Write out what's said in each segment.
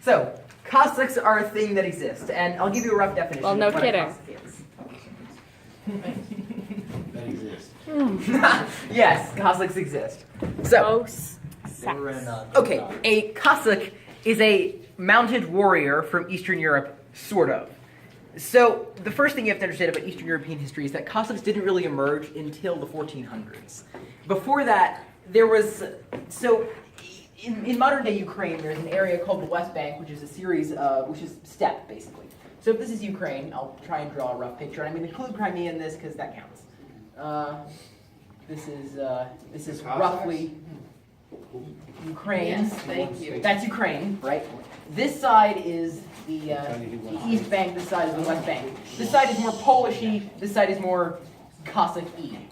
So, Cossacks are a thing that exists, and I'll give you a rough definition. Well, no of what kidding. A Cossack is. That exists. Yes, Cossacks exist. So, okay, a Cossack is a mounted warrior from Eastern Europe, sort of. So, the first thing you have to understand about Eastern European history is that Cossacks didn't really emerge until the 1400s. Before that, there was, in modern day Ukraine, there's an area called the West Bank, which is a series of, which is steppe, basically. So if this is Ukraine, I'll try and draw a rough picture. I'm going to include Crimea in this because that counts. This is roughly Ukraine. Yes, thank you. That's Ukraine, right? This side is the East Bank, this side is the West Bank. This side is more Polish-y, this side is more Cossack-y,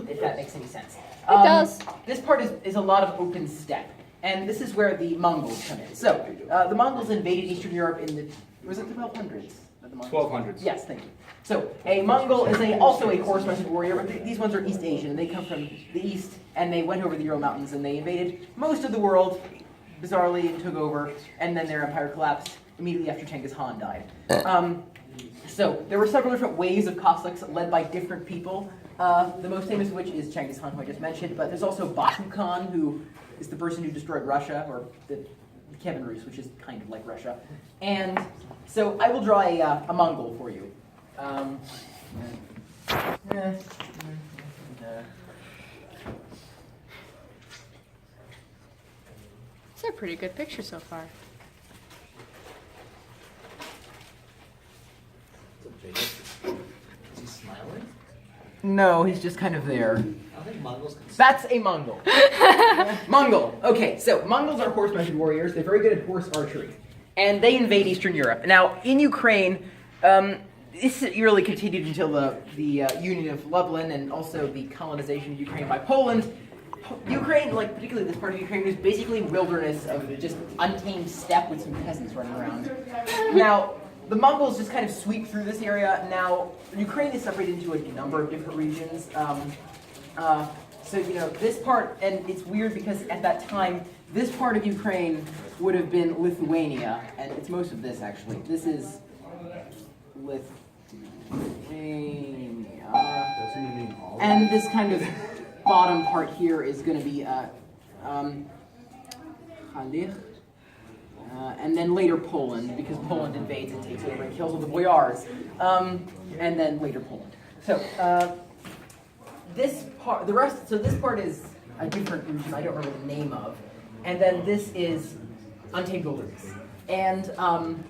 if that makes any sense. It does. This part is a lot of open steppe, and this is where the Mongols come in. So, the Mongols invaded Eastern Europe in the, was it the 1200s? 1200s. Yes, thank you. So, a Mongol is also a horse-mounted warrior, but these ones are East Asian, and they come from the East, and they went over the Ural Mountains, and they invaded most of the world, bizarrely, and took over, and then their empire collapsed immediately after Genghis Khan died. So, there were several different waves of Cossacks led by different people. The most famous of which is Genghis Khan, who I just mentioned, but there's also Batu Khan, who is the person who destroyed Russia, or the Kievan Rus, which is kind of like Russia. And so I will draw a Mongol for you. It's a pretty good picture so far. Is he smiling? No, he's just kind of there. I think Mongols can That's a Mongol. Mongol. Okay, so Mongols are horse-mounted warriors. They're very good at horse archery. And they invade Eastern Europe. Now, in Ukraine, this really continued until the Union of Lublin and also the colonization of Ukraine by Poland. Ukraine, like particularly this part of Ukraine, is basically wilderness of just untamed steppe with some peasants running around. Now, the Mongols just kind of sweep through this area. Now, Ukraine is separated into a number of different regions. So, you know, this part, and it's weird because at that time, this part of Ukraine would have been Lithuania, and it's most of this actually. This is Lithuania. And this kind of bottom part here is going to be Halich. And then later Poland, because Poland invades and takes over and kills all the boyars. And then later Poland. So this part, this part is a different region I don't remember the name of. And then this is untamed wilderness. And on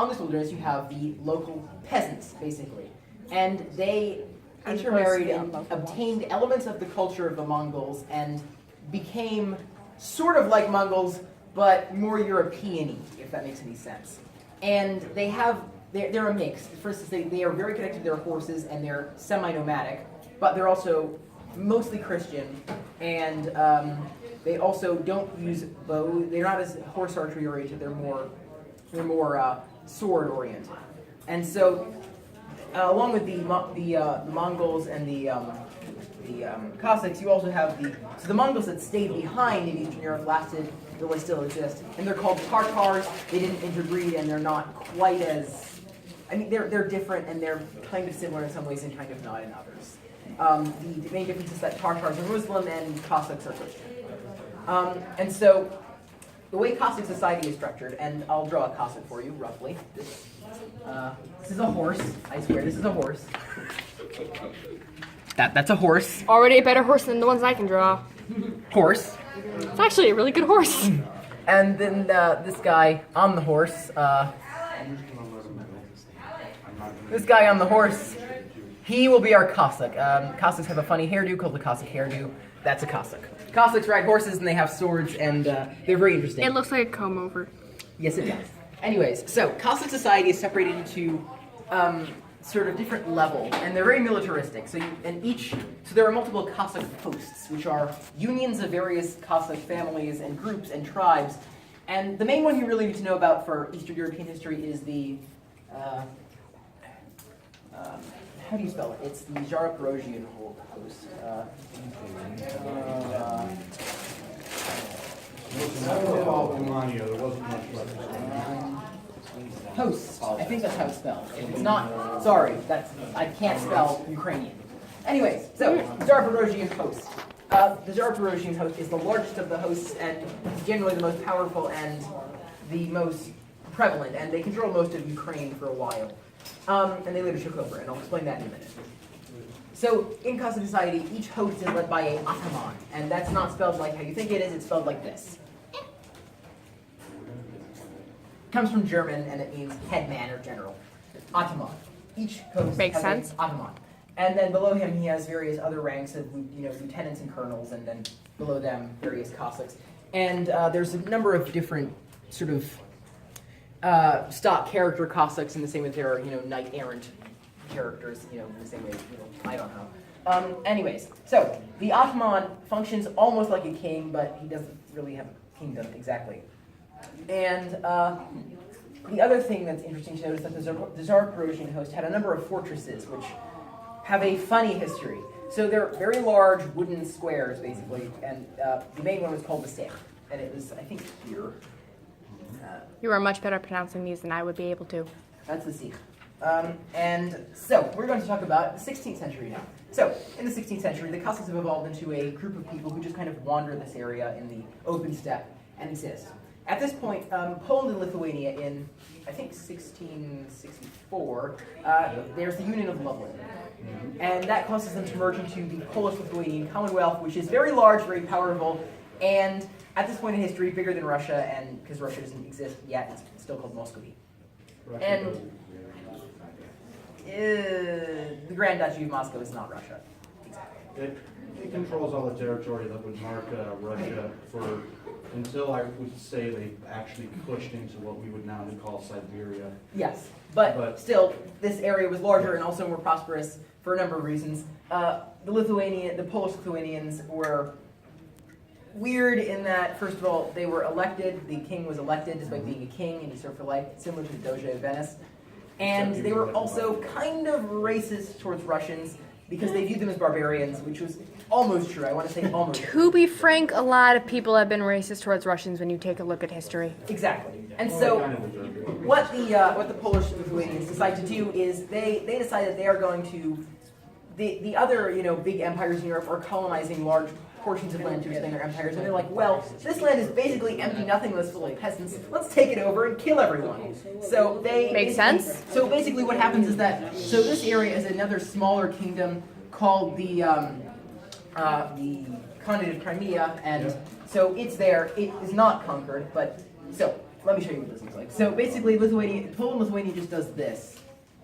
this wilderness you have the local peasants, basically. And they intermarried and obtained elements of the culture of the Mongols and became sort of like Mongols, but more European-y, if that makes any sense. And they're a mix. First, they are very connected to their horses and they're semi-nomadic, but they're also mostly Christian, and they also don't use bow. They're not as horse archery oriented. They're more sword oriented. And so, along with the Mongols and the Cossacks, you also have the Mongols that stayed behind in Eastern Europe lasted till they still exist, and they're called Tartars. They didn't interbreed, and they're not quite as, I mean, they're different, and they're kind of similar in some ways and kind of not in others. The main difference is that Tartars are Muslim and Cossacks are Christian. And so, the way Cossack society is structured, and I'll draw a Cossack for you, roughly. This is a horse. I swear, this is a horse. That's a horse. Already a better horse than the ones I can draw. Horse. It's actually a really good horse. And then this guy on the horse. This guy on the horse, he will be our Cossack. Cossacks have a funny hairdo called the Cossack hairdo. That's a Cossack. Cossacks ride horses and they have swords and they're very interesting. It looks like a comb over. Yes, it does. Anyways, so Cossack society is separated into sort of different levels, and they're very militaristic. So there are multiple Cossack posts, which are unions of various Cossack families and groups and tribes. And the main one you really need to know about for Eastern European history is the how do you spell it? It's the Zaporozhian post. There wasn't much left. Host. I think that's how it's spelled. If it's not, sorry, I can't spell Ukrainian. Anyways, so Zaporozhian host. The Zaporozhian host is the largest of the hosts and generally the most powerful and the most prevalent, and they control most of Ukraine for a while. And they later took over, and I'll explain that in a minute. So in Cossack society, each host is led by an ataman, and that's not spelled like how you think it is, it's spelled like this. Comes from German, and it means headman or general. Ataman. Each host Makes has sense. an ataman. And then below him, he has various other ranks of lieutenants and colonels, and then below them, various Cossacks. And there's a number of different sort of stock character Cossacks in the same way there are, knight-errant characters, in the same way, I don't know. Anyways, so the ataman functions almost like a king, but he doesn't really have a kingdom exactly. And the other thing that's interesting to notice is that the Zaporozhian host had a number of fortresses, which have a funny history. So they're very large wooden squares, basically, and the main one was called the Sich, and it was, I think, here. You are much better pronouncing these than I would be able to. That's the Sich. And so we're going to talk about the 16th century now. So in the 16th century, the Cossacks have evolved into a group of people who just kind of wander this area in the open steppe and exist. At this point, Poland and Lithuania in, I think, 1664, there's the Union of Lublin. And that causes them to merge into the Polish-Lithuanian Commonwealth, which is very large, very powerful, and at this point in history, bigger than Russia, and because Russia doesn't exist yet, it's still called Muscovy. And the Grand Duchy of Moscow is not Russia. Exactly. It controls all the territory that would mark Russia for until I would say they actually pushed into what we would now call Siberia. Yes, but still, this area was larger and also more prosperous for a number of reasons. The Polish-Lithuanians were weird in that, first of all, they were elected. The king was elected despite being a king, and he served for life, similar to the Doge of Venice. And they were also kind of racist towards Russians because they viewed them as barbarians, which was almost true. I want to say almost. To be frank, a lot of people have been racist towards Russians when you take a look at history. Exactly. And so what the Polish-Lithuanians decide to do is they decide that they are going to the other big empires in Europe are colonizing large portions of land to expand their empires, and they're like, well, this land is basically empty, nothingness, full of peasants. Let's take it over and kill everyone. So they Makes sense. So basically, what happens is that this area is another smaller kingdom called the Khanate of Crimea, and so it's there. It is not conquered, but so let me show you what this looks like. So basically, Poland and Lithuania just does this,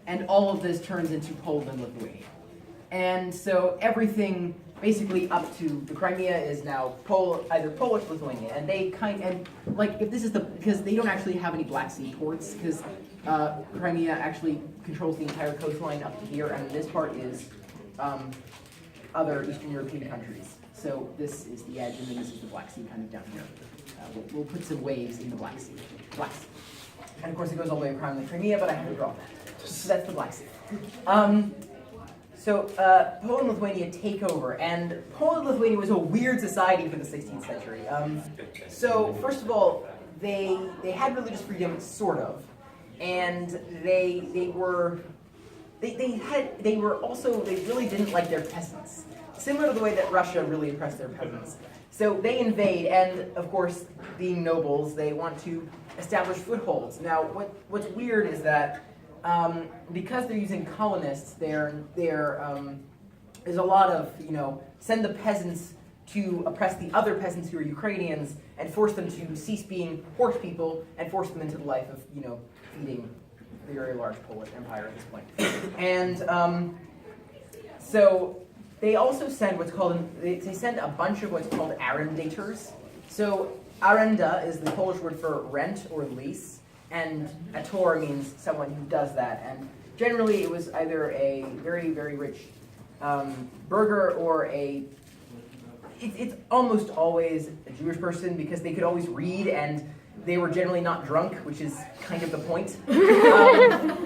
and all of this turns into Poland and Lithuania. And so everything basically up to the Crimea is now either Polish or Lithuania, and they if this is because they don't actually have any Black Sea ports, because Crimea actually controls the entire coastline up to here, and this part is other Eastern European countries. So this is the edge, and then this is the Black Sea kind of down here. We'll put some waves in the Black Sea. And of course it goes all the way around the Crimea, but I haven't drawn that. So that's the Black Sea. So Poland and Lithuania take over, and Poland and Lithuania was a weird society for the 16th century. So first of all, they had religious freedom, sort of, and they really didn't like their peasants, similar to the way that Russia really oppressed their peasants. So they invade, and of course, being nobles, they want to establish footholds. Now, what's weird is that because they're using colonists, there's a lot of, send the peasants to oppress the other peasants who are Ukrainians and force them to cease being horse people and force them into the life of, feeding the very large Polish empire at this point. And so they also send they send a bunch of what's called arendators. So arenda is the Polish word for rent or lease. And a tor means someone who does that. And generally it was either a very, very rich burgher or it's almost always a Jewish person because they could always read and they were generally not drunk, which is kind of the point.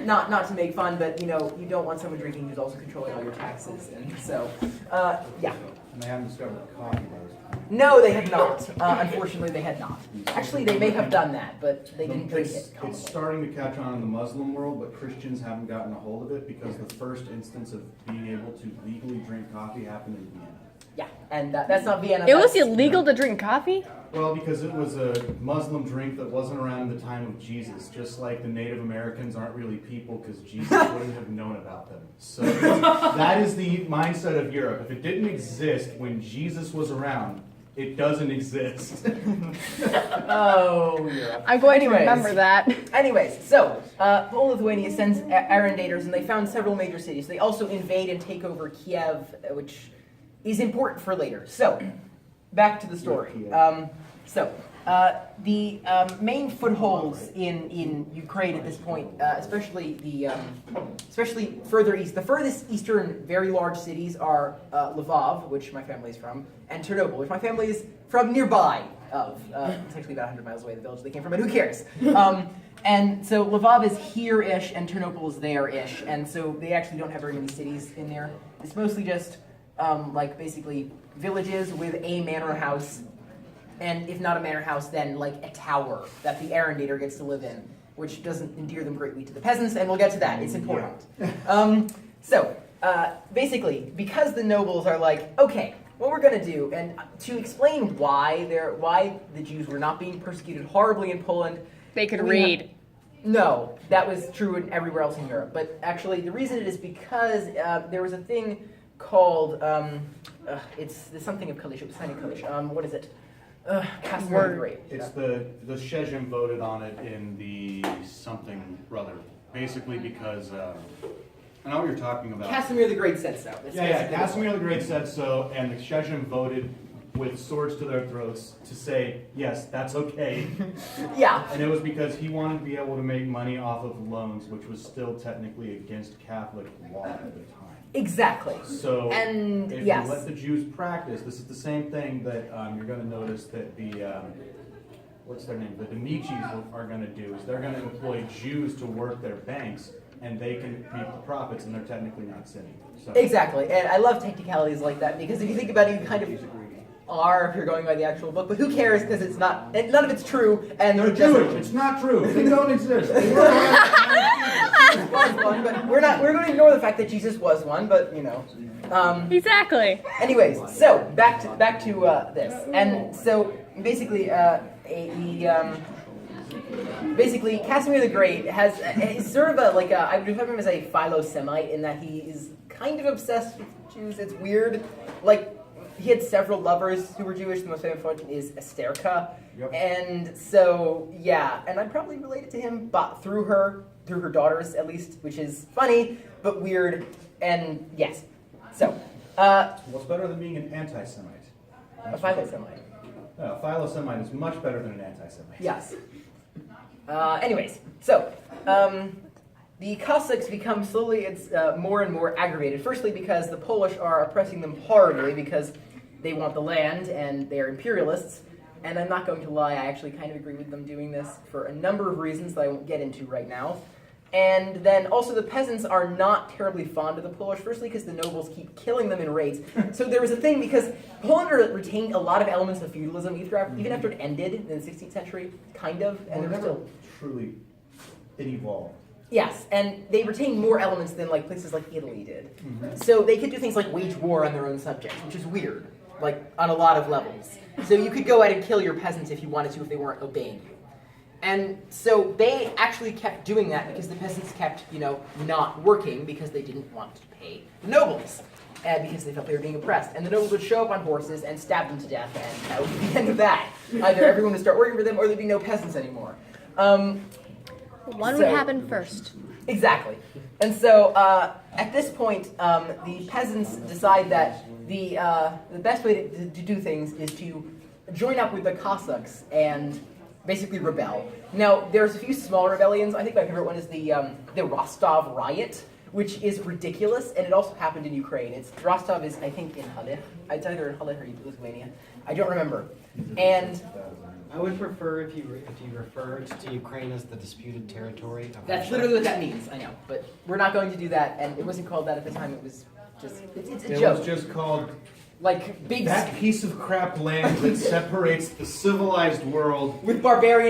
Not to make fun, but you don't want someone drinking who's also controlling all your taxes. And so, yeah. And they haven't discovered coffee bars. No, they had not. Unfortunately, they had not. Actually, they may have done that, but they didn't drink it. It's starting to catch on in the Muslim world, but Christians haven't gotten a hold of it because the first instance of being able to legally drink coffee happened in Vienna. Yeah, and that's not Vienna. It was that's- illegal to drink coffee? Well, because it was a Muslim drink that wasn't around in the time of Jesus, just like the Native Americans aren't really people because Jesus wouldn't have known about them. So that is the mindset of Europe. If it didn't exist when Jesus was around, it doesn't exist. Oh, Europe. I'm going to Anyways. remember that. Anyways, so Poland Lithuania sends Arendators, and they found several major cities. They also invade and take over Kiev, which is important for later. So, back to the story. The main footholds in Ukraine at this point, especially further east, the furthest eastern very large cities are Lvov, which my family is from, and Chernobyl, which my family is from nearby of. It's actually about 100 miles away, the village they came from, but who cares? And so Lvov is here-ish, and Chernobyl is there-ish, and so they actually don't have very many cities in there. It's mostly just like basically villages with a manor house, and if not a manor house, then like a tower that the Arendator gets to live in, which doesn't endear them greatly to the peasants, and we'll get to that. It's important. Basically, because the nobles are like, okay, what we're going to do, and to explain why the Jews were not being persecuted horribly in Poland, They could we read. no, that was true in everywhere else in Europe. But actually, the reason it is because there was a thing called it's something of Kalish. It was signed in Kalish. What is it? Casimir the Great. It's the Shezhem voted on it in the something brother, basically because I know what you're talking about. Casimir the Great said so. That's Yeah, basically Casimir the Great said so, and the Shezhem voted with swords to their throats to say, yes, that's okay. Yeah. And it was because he wanted to be able to make money off of loans, which was still technically against Catholic law at the time. Exactly. So And if yes. you let the Jews practice, this is the same thing that you're going to notice that the, what's their name, the Demichis are going to do, is they're going to employ Jews to work their banks, and they can reap the profits, and they're technically not sinning. So, Exactly. And I love technicalities like that because if you think about it, you kind of are if you're going by the actual book, but who cares because it's not, and none of it's true, and they're Jewish. It's not true. They don't exist. but we're going to ignore the fact that Jesus was one, but you know. Exactly. Anyways, so back to this, and so basically, basically Casimir the Great is sort of I would describe him as a Philo-Semite in that he is kind of obsessed with Jews. It's weird, like. He had several lovers who were Jewish. The most famous one is Esterka. Yep. And so, yeah, and I'm probably related to him, but through her daughters at least, which is funny, but weird, and yes. So, What's better than being an anti-Semite? a Philo-Semite. No, a Philo-Semite is much better than an anti-Semite. Yes. Anyways, so, the Cossacks become slowly more and more aggravated. Firstly, because the Polish are oppressing them horribly because they want the land and they're imperialists. And I'm not going to lie, I actually kind of agree with them doing this for a number of reasons that I won't get into right now. And then also the peasants are not terribly fond of the Polish, firstly because the nobles keep killing them in raids. So there was a thing, because Poland retained a lot of elements of feudalism, even after it ended in the 16th century, kind of. And Well, there never were still... truly it evolved. Yes, and they retained more elements than like places like Italy did. So they could do things like wage war on their own subjects, which is weird, like on a lot of levels. So you could go out and kill your peasants if you wanted to if they weren't obeying you. And so they actually kept doing that because the peasants kept, not working because they didn't want to pay the nobles. Because they felt they were being oppressed. And the nobles would show up on horses and stab them to death, and that would be the end of that. Either everyone would start working for them or there'd be no peasants anymore. One would happen first. Exactly. And so at this point, the peasants decide that the best way to do things is to join up with the Cossacks and basically rebel. Now, there's a few small rebellions. I think my favorite one is the Rostov riot, which is ridiculous, and it also happened in Ukraine. Rostov is, I think, in Halych. It's either in Halych or Lithuania. I don't remember. And I would prefer if you referred to Ukraine as the disputed territory of that's Russia. literally what that means, I know. But we're not going to do that, and it wasn't called that at the time. It was just, it's a It joke. was just called like big That piece of crap land that separates the civilized world with barbarian